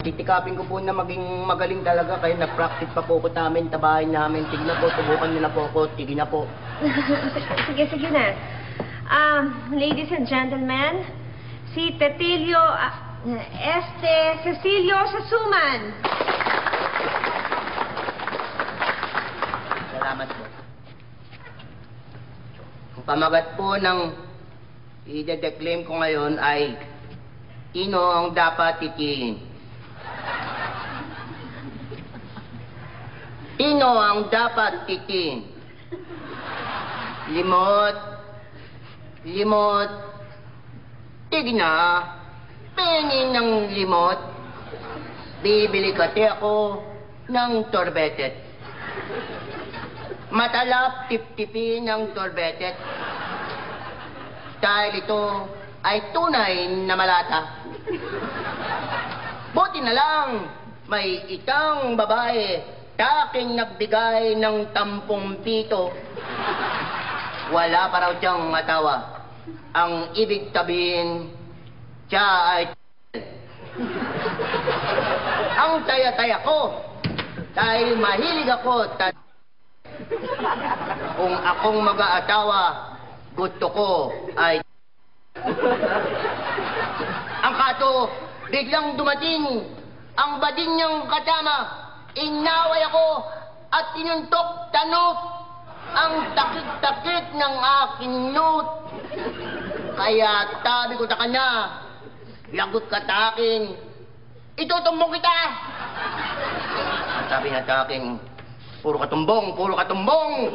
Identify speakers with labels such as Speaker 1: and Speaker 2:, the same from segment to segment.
Speaker 1: Titikapin ko po na maging magaling talaga kayo. Nag-practice pa po ko namin, tabahin namin. Tignan po, subukan nyo na po ako. Tignan na po.
Speaker 2: Sige na. Ladies and gentlemen, si Cecilio Sasuman.
Speaker 1: Salamat po. Ang pamagat po ng i-declaim ko ngayon ay sino ang dapat titiin? Sino ang dapat titiin? Limot. Tigna. Pengin ng limot. Bibili kasi ako ng torbetet. Matalap tip-tipin ng torbetet. Dahil ito ay tunay na malata. Buti na lang, may isang babae sa aking nagbigay ng 10 pito. Wala pa raw siyang matawa. Ang ibig sabihin, siya ay ang taya-taya ko dahil mahilig ako kung akong mag-aatawa, gusto ko ay ang kato, biglang dumating ang badin niyang kasama. Inaway ako at tinuntok tanok ang takit-takit ng aking note. Kaya tabi ko sa kanya, lagot ka sa akin, itutumbong kita. Sabi niya sa akin, puro katumbong, puro katumbong.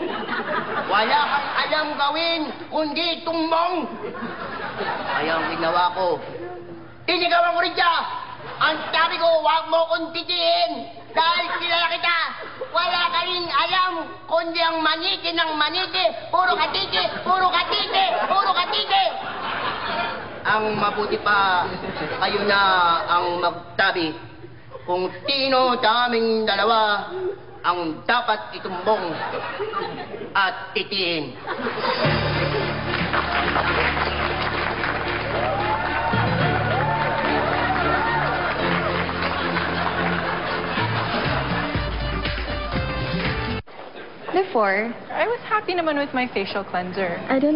Speaker 1: Wala kang alam gawin, kundi tumbong. Kaya ang ginawa ko, tinigawan ko rin siya. Ang sabi ko, huwag mo kong titiin. Dahil kilala kita, wala ka rin alam, kundi ang maniki ng maniki. Puro katiti, puro katiti, puro katiti. Ang mabuti pa, kayo na ang magtabi kung sino sa aming dalawa ang dapat itumbong at titiin.
Speaker 3: Before, I was happy naman with my facial cleanser.
Speaker 4: I don't